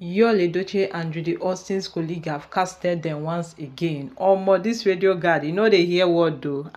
Yul Edochie and Judy Austin's colleague have casted them once again. Omo, this radio guard, they hear word though.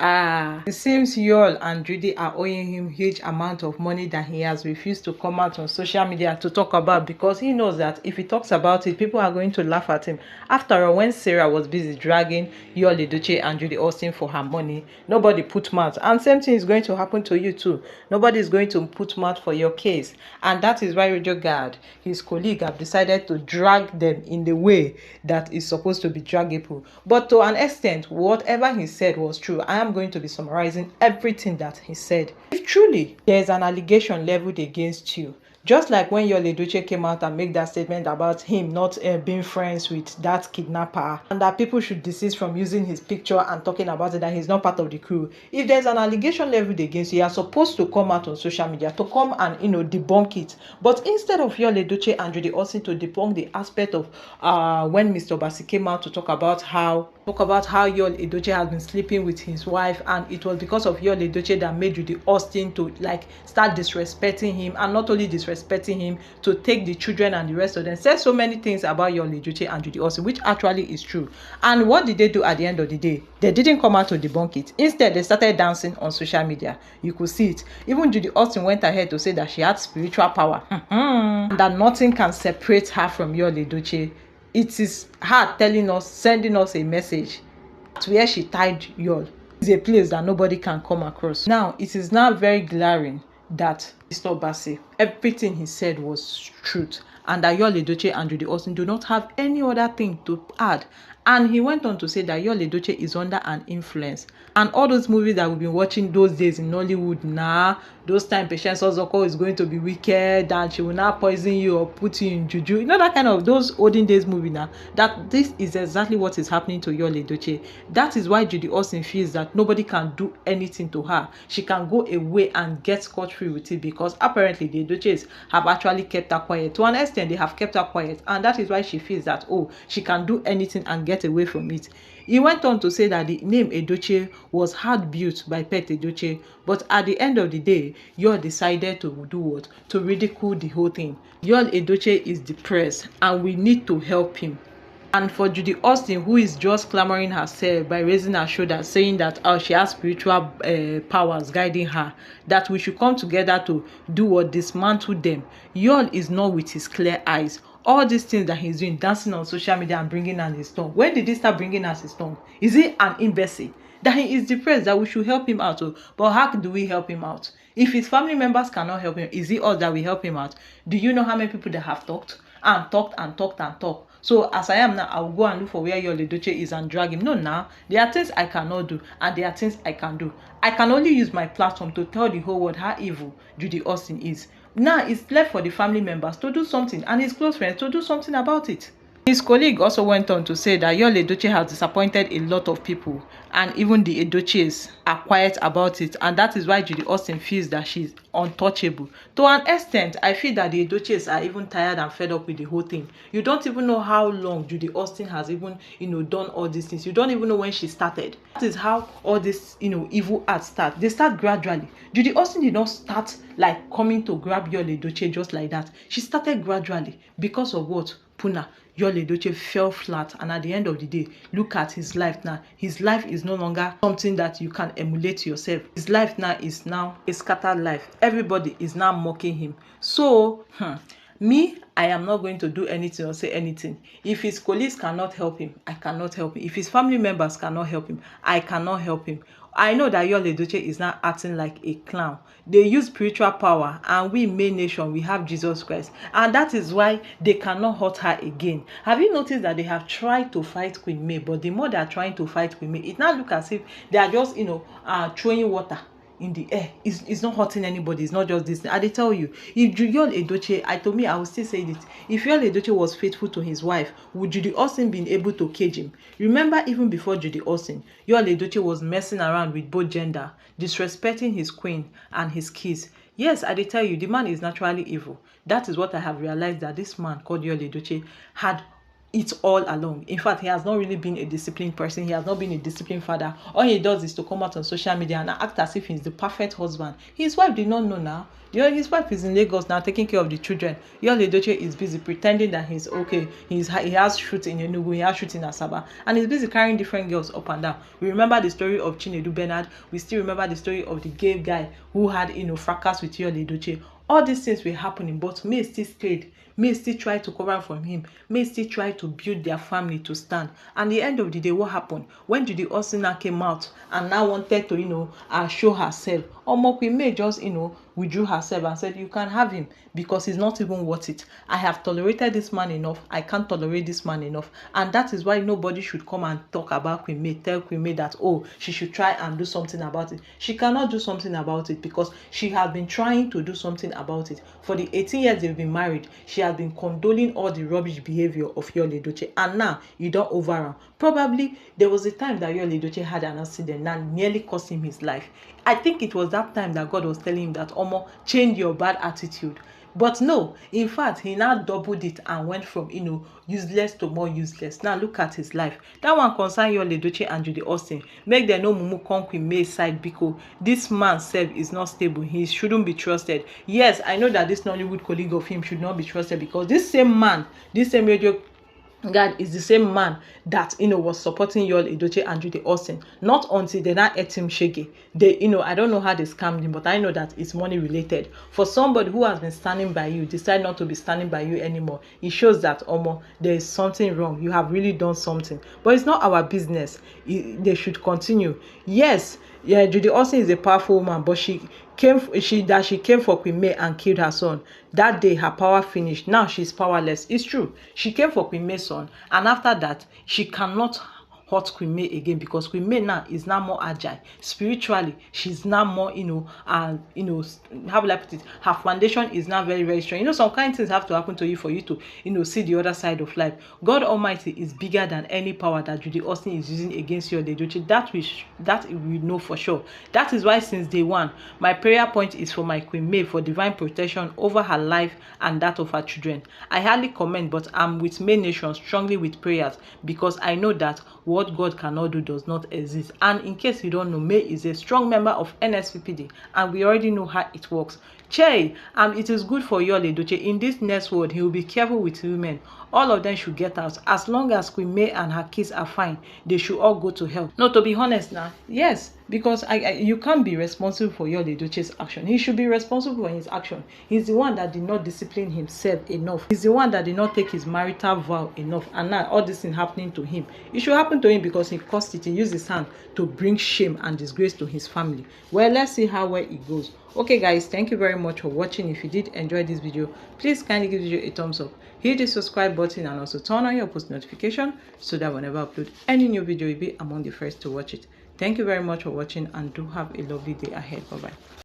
It seems Yul and Judy are owing him huge amount of money that he has refused to come out on social media to talk about, because he knows that if he talks about it, people are going to laugh at him. After all, when Sarah was busy dragging Yul Edochie and Judy Austin for her money, nobody put mouth. And same thing is going to happen to you too. Nobody is going to put mouth for your case. And that is why Radio Guard, his colleague, have decided to drag them in the way that is supposed to be draggable. But to an extent, whatever he said was true. I am going to be summarizing everything that he said. If truly there is an allegation leveled against you, just like when Yul Edochie came out and made that statement about him not being friends with that kidnapper, and that people should desist from using his picture and talking about it, that he's not part of the crew. If there's an allegation leveled against you, you are supposed to come out on social media to come and debunk it. But instead of Yul Edochie and Judy Austin to debunk the aspect of when Mr. Obasi came out to talk about how Yul Edochie has been sleeping with his wife, and it was because of Yul Edochie that made Judy Austin to start disrespecting him, and not only disrespecting him, to take the children and the rest of them. Said so many things about Yul Edochie and Judy Austin, which actually is true. And what did they do at the end of the day? They didn't come out to debunk it. Instead, they started dancing on social media. You could see it. Even Judy Austin went ahead to say that she had spiritual power, and that nothing can separate her from Yul Edochie. It is her telling us, sending us a message to where she tied Yul is a place that nobody can come across. Now, it is now very glaring that Mr. Obasi, everything he said was truth, and that Yul Edochie and Judy Austin do not have any other thing to add. And he went on to say that Yul Edochie is under an influence. And all those movies that we've been watching those days in Nollywood, those time Patience Ozoko is going to be wicked and she will now poison you or put you in juju. That kind of those olden days movie now. That this is exactly what is happening to Yul Edochie. That is why Judy Austin feels that nobody can do anything to her. She can go away and get scot-free with it, because apparently the Edochies have actually kept her quiet. To an extent, they have kept her quiet, and that is why she feels that, oh, she can do anything and get away from it. He went on to say that the name Edochie was hard built by Pet Edochie, but at the end of the day, Yul decided to do what? To ridicule the whole thing. Yul Edochie is depressed and we need to help him. And for Judy Austin, who is just clamoring herself by raising her shoulder, saying that she has spiritual powers guiding her, that we should come together to do what? Dismantle them. Yul is not with his clear eyes. All these things that he's doing, dancing on social media and bringing out his tongue. When did he start bringing out his tongue? Is he an imbecile? That he is depressed, that we should help him out. But how do we help him out? If his family members cannot help him, is it us that will help him out? Do you know how many people that have talked and talked and talked and talked? So as I am now, I will go and look for where Yul Edochie is and drag him. No, now there are things I cannot do and there are things I can do. I can only use my platform to tell the whole world how evil Judy Austin is. Now it's left for the family members to do something and his close friends to do something about it. His colleague also went on to say that Yul Edochie has disappointed a lot of people, and even the Edochies are quiet about it, and that is why Judy Austin feels that she's untouchable. To an extent, I feel that the Edochies are even tired and fed up with the whole thing. You don't even know how long Judy Austin has even, done all these things. You don't even know when she started. That is how all this, evil acts start. They start gradually. Judy Austin did not start like coming to grab Yul Edochie just like that. She started gradually because of what? Puna. Yul Edochie fell flat, and at the end of the day, look at his life now. His life is no longer something that you can emulate yourself. His life now is a scattered life. Everybody is now mocking him. So, me, I am not going to do anything or say anything. If his colleagues cannot help him, I cannot help him. If his family members cannot help him, I cannot help him. I know that Yul Edochie is now acting like a clown. They use spiritual power, and we, main nation, we have Jesus Christ. And that is why they cannot hurt her again. Have you noticed that they have tried to fight Queen May, but the more they are trying to fight Queen May, it now looks as if they are just, throwing water in the air. It's not hurting anybody. It's not just this. And they tell you, if Yul Edochie, I will still say this, if Yul Edochie was faithful to his wife, would Judy Austin been able to cage him? Remember, even before Judy Austin, Yul Edochie was messing around with both gender, disrespecting his queen and his kids. Yes, I tell you, the man is naturally evil. That is what I have realized, that this man called Yul Edochie had it all along. In fact, he has not really been a disciplined person. He has not been a disciplined father. All he does is to come out on social media and act as if he's the perfect husband. His wife did not know now. His wife is in Lagos now, taking care of the children. Yul Edochie is busy pretending that he's okay. He has shoot in Enugu, he has shoot in Asaba, and he's busy carrying different girls up and down. We remember the story of Chinedu Bernard. We still remember the story of the gay guy who had fracas with Yul Edochie. All these things were happening, but May still stayed. May still try to cover from him. May still try to build their family to stand. And the end of the day, what happened? When Judy Austin now came out and now wanted to, show herself, Queen May just, withdrew herself and said, you can have him because he's not even worth it. I have tolerated this man enough. I can't tolerate this man enough. And that is why nobody should come and talk about Queen May, tell Queen May that, she should try and do something about it. She cannot do something about it because she has been trying to do something about it. For the 18 years they've been married, she has been condoling all the rubbish behavior of Yul Edochie, and now you don't overrun. Probably there was a time that Yul Edochie had an accident and nearly cost him his life. I think it was that time that God was telling him that, change your bad attitude. But no, in fact, he now doubled it and went from, useless to more useless. Now look at his life. That one concern Yul Edochie and Judy Austin. Make them no mumu come Queen May's side because this man self is not stable. He shouldn't be trusted. Yes, I know that this Nollywood colleague of him should not be trusted because this same man, this same radio God is the same man that was supporting Yul Edochie and Judy Austin. Not until they now ate him shaggy. They, I don't know how they scammed him, but I know that it's money related. For somebody who has been standing by you, decide not to be standing by you anymore, it shows that there is something wrong. You have really done something. But it's not our business. They should continue. Yes, yeah, Judy Austin is a powerful woman, but she came for Queen May and killed her son. That day her power finished. Now she's powerless. It's true. She came for Queen May's son, and after that she cannot hurt Queen May again because Queen May now is now more agile spiritually. She's now more how will I put it, her foundation is now very, very strong. Some kind of things have to happen to you for you to see the other side of life. God Almighty is bigger than any power that Judy Austin is using against Yul Edochie. That we know for sure. That is why since day one my prayer point is for my Queen May, for divine protection over her life and that of her children. I hardly comment, but I'm with May Nation strongly with prayers because I know that what God cannot do does not exist. And in case you don't know, May is a strong member of NSPPD, and we already know how it works. It is good for Yul Edochie. In this next world, he will be careful with women. All of them should get out. As long as Queen May and her kids are fine, they should all go to hell. No, to be honest now, yes, because you can't be responsible for Yul Edochie's action. He should be responsible for his action. He's the one that did not discipline himself enough. He's the one that did not take his marital vow enough. And now all this is happening to him. It should happen to him because he caused it. He used his hand to bring shame and disgrace to his family. Well, let's see how well it goes. Okay guys, thank you very much for watching. If you did enjoy this video, please kindly give the video a thumbs up, hit the subscribe button, and also turn on your post notification so that whenever I upload any new video, you'll be among the first to watch it. Thank you very much for watching, and do have a lovely day ahead. Bye bye.